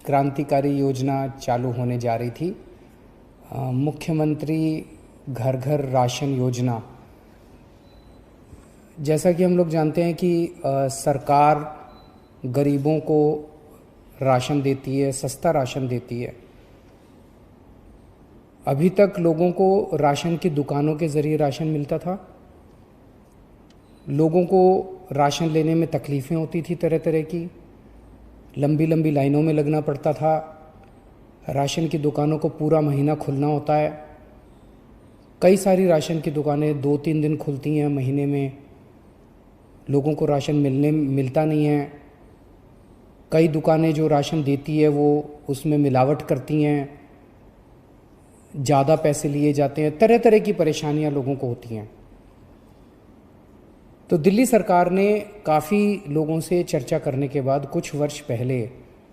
क्रांतिकारी योजना चालू होने जा रही थी। मुख्यमंत्री घर घर राशन योजना। जैसा कि हम लोग जानते हैं कि सरकार गरीबों को राशन देती है, सस्ता राशन देती है। अभी तक लोगों को राशन की दुकानों के ज़रिए राशन मिलता था। लोगों को राशन लेने में तकलीफ़ें होती थी, तरह तरह की लंबी लंबी लाइनों में लगना पड़ता था। राशन की दुकानों को पूरा महीना खुलना होता है। कई सारी राशन की दुकानें 2-3 दिन खुलती हैं महीने में। लोगों को राशन मिलता नहीं है। कई दुकानें जो राशन देती है वो उसमें मिलावट करती हैं, ज़्यादा पैसे लिए जाते हैं। तरह तरह की परेशानियां लोगों को होती हैं। तो दिल्ली सरकार ने काफ़ी लोगों से चर्चा करने के बाद कुछ वर्ष पहले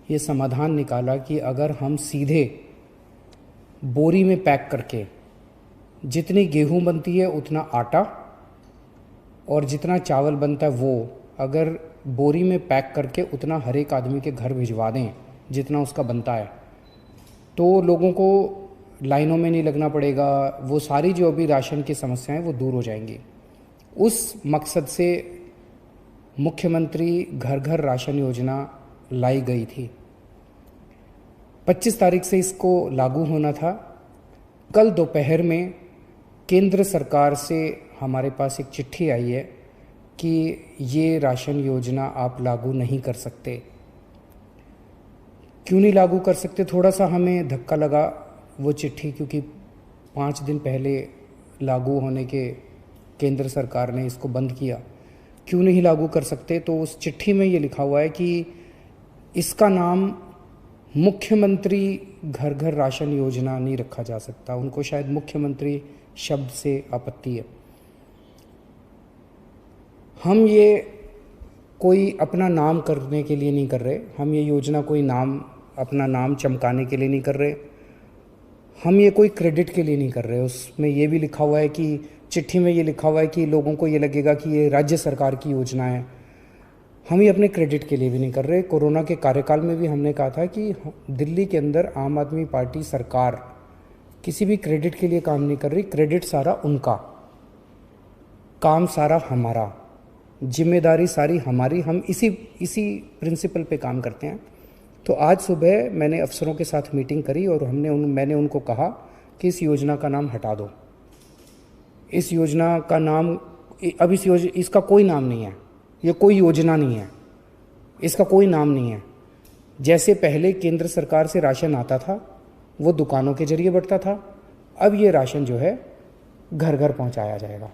ये समाधान निकाला कि अगर हम सीधे बोरी में पैक करके जितनी गेहूं बनती है उतना आटा और जितना चावल बनता है वो अगर बोरी में पैक करके उतना हर एक आदमी के घर भिजवा दें जितना उसका बनता है, तो लोगों को लाइनों में नहीं लगना पड़ेगा। वो सारी जो अभी राशन की समस्याएं वो दूर हो जाएंगी। उस मकसद से मुख्यमंत्री घर घर राशन योजना लाई गई थी। 25 तारीख से इसको लागू होना था। कल दोपहर में केंद्र सरकार से हमारे पास एक चिट्ठी आई है कि ये राशन योजना आप लागू नहीं कर सकते। क्यों नहीं लागू कर सकते? थोड़ा सा हमें धक्का लगा वो चिट्ठी, क्योंकि 5 दिन पहले लागू होने के केंद्र सरकार ने इसको बंद किया। क्यों नहीं लागू कर सकते? तो उस चिट्ठी में ये लिखा हुआ है कि इसका नाम मुख्यमंत्री घर घर राशन योजना नहीं रखा जा सकता। उनको शायद मुख्यमंत्री शब्द से आपत्ति है। हम ये कोई अपना नाम करने के लिए नहीं कर रहे। हम ये योजना कोई अपना नाम चमकाने के लिए नहीं कर रहे। हम ये कोई क्रेडिट के लिए नहीं कर रहे। उसमें ये भी लिखा हुआ है कि चिट्ठी में ये लिखा हुआ है कि लोगों को ये लगेगा कि ये राज्य सरकार की योजना है। हम ये अपने क्रेडिट के लिए भी नहीं कर रहे। कोरोना के कार्यकाल में भी हमने कहा था कि दिल्ली के अंदर आम आदमी पार्टी सरकार किसी भी क्रेडिट के लिए काम नहीं कर रही। क्रेडिट सारा उनका, काम सारा हमारा, जिम्मेदारी सारी हमारी। हम इसी प्रिंसिपल पे काम करते हैं। तो आज सुबह मैंने अफसरों के साथ मीटिंग करी और मैंने उनको कहा कि इस योजना का नाम हटा दो। इस योजना का नाम अब इसका कोई नाम नहीं है। ये कोई योजना नहीं है, इसका कोई नाम नहीं है। जैसे पहले केंद्र सरकार से राशन आता था वो दुकानों के जरिए बढ़ता था, अब ये राशन जो है घर घर पहुंचाया जाएगा।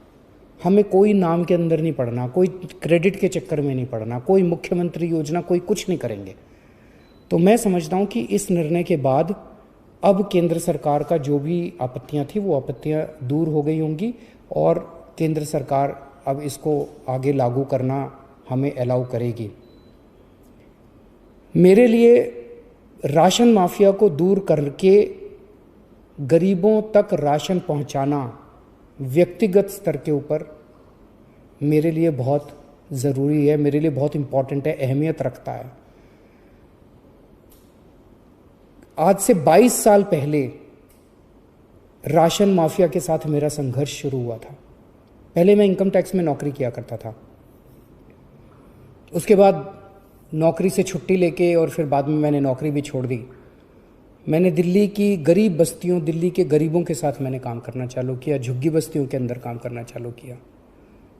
हमें कोई नाम के अंदर नहीं पड़ना, कोई क्रेडिट के चक्कर में नहीं पड़ना, कोई मुख्यमंत्री योजना, कोई कुछ नहीं करेंगे। तो मैं समझता हूँ कि इस निर्णय के बाद अब केंद्र सरकार का जो भी आपत्तियाँ थी वो आपत्तियाँ दूर हो गई होंगी और केंद्र सरकार अब इसको आगे लागू करना हमें अलाउ करेगी। मेरे लिए राशन माफिया को दूर करके गरीबों तक राशन पहुंचाना व्यक्तिगत स्तर के ऊपर मेरे लिए बहुत ज़रूरी है, मेरे लिए बहुत इम्पॉर्टेंट है, अहमियत रखता है। आज से 22 साल पहले राशन माफिया के साथ मेरा संघर्ष शुरू हुआ था। पहले मैं इनकम टैक्स में नौकरी किया करता था। उसके बाद नौकरी से छुट्टी लेके और फिर बाद में मैंने नौकरी भी छोड़ दी। मैंने दिल्ली की गरीब बस्तियों, दिल्ली के गरीबों के साथ मैंने काम करना चालू किया। झुग्गी बस्तियों के अंदर काम करना चालू किया।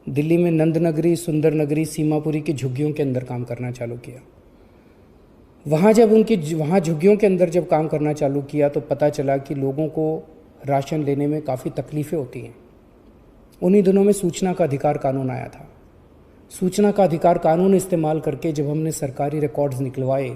दिल्ली में नंद नगरी, सुंदर नगरी, सीमापुरी की झुग्गियों के अंदर काम करना चालू किया। वहाँ झुग्गियों के अंदर जब काम करना चालू किया तो पता चला कि लोगों को राशन लेने में काफ़ी तकलीफ़ें होती हैं। उन्हीं दिनों में सूचना का अधिकार कानून आया था। सूचना का अधिकार कानून इस्तेमाल करके जब हमने सरकारी रिकॉर्ड्स निकलवाए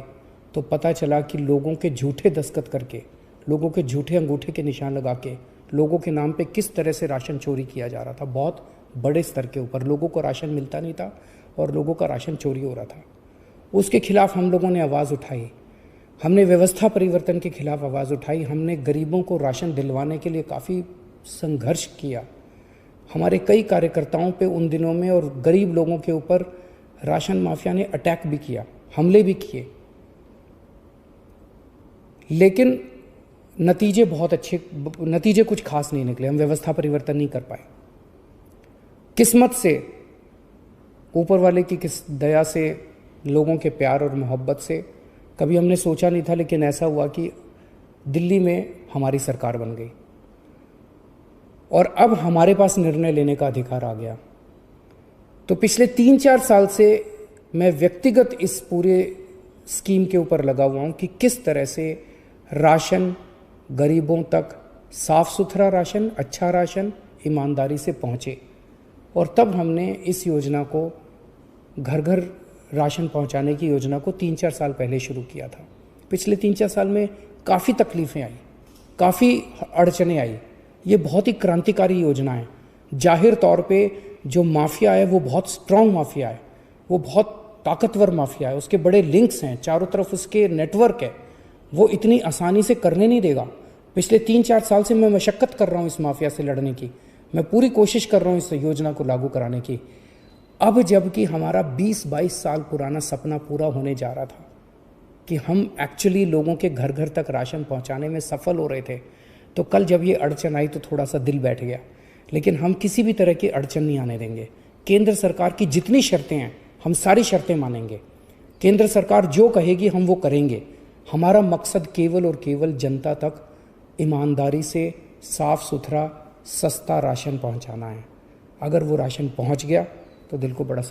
तो पता चला कि लोगों के झूठे दस्तखत करके, लोगों के झूठे अंगूठे के निशान लगा के लोगों के नाम पे किस तरह से राशन चोरी किया जा रहा था। बहुत बड़े स्तर के ऊपर लोगों को राशन मिलता नहीं था और लोगों का राशन चोरी हो रहा था। उसके खिलाफ हम लोगों ने आवाज़ उठाई। हमने व्यवस्था परिवर्तन के खिलाफ आवाज़ उठाई। हमने गरीबों को राशन दिलवाने के लिए काफ़ी संघर्ष किया। हमारे कई कार्यकर्ताओं पे उन दिनों में और गरीब लोगों के ऊपर राशन माफिया ने अटैक भी किया, हमले भी किए। लेकिन नतीजे कुछ खास नहीं निकले। हम व्यवस्था परिवर्तन नहीं कर पाए। किस्मत से, ऊपर वाले की किस दया से, लोगों के प्यार और मोहब्बत से कभी हमने सोचा नहीं था, लेकिन ऐसा हुआ कि दिल्ली में हमारी सरकार बन गई और अब हमारे पास निर्णय लेने का अधिकार आ गया। तो पिछले 3-4 साल से मैं व्यक्तिगत इस पूरे स्कीम के ऊपर लगा हुआ हूँ कि किस तरह से राशन गरीबों तक, साफ सुथरा राशन, अच्छा राशन ईमानदारी से पहुँचे। और तब हमने इस योजना को, घर घर राशन पहुँचाने की योजना को 3-4 साल पहले शुरू किया था। पिछले 3-4 साल में काफ़ी तकलीफ़ें आई, काफ़ी अड़चनें आई। ये बहुत ही क्रांतिकारी योजना है। जाहिर तौर पे जो माफिया है वो बहुत स्ट्रांग माफिया है, वो बहुत ताकतवर माफिया है, उसके बड़े लिंक्स हैं, चारों तरफ उसके नेटवर्क है, वो इतनी आसानी से करने नहीं देगा। पिछले 3-4 साल से मैं मशक्क़त कर रहा हूँ इस माफिया से लड़ने की, मैं पूरी कोशिश कर रहा हूँ इस योजना को लागू कराने की। अब जबकि हमारा 20-22 साल पुराना सपना पूरा होने जा रहा था कि हम एक्चुअली लोगों के घर घर तक राशन पहुँचाने में सफल हो रहे थे, तो कल जब ये अड़चन आई तो थोड़ा सा दिल बैठ गया। लेकिन हम किसी भी तरह की अड़चन नहीं आने देंगे। केंद्र सरकार की जितनी शर्तें हैं हम सारी शर्तें मानेंगे। केंद्र सरकार जो कहेगी हम वो करेंगे। हमारा मकसद केवल और केवल जनता तक ईमानदारी से साफ़ सुथरा सस्ता राशन पहुंचाना है। अगर वो राशन पहुंच गया तो दिल को बड़ा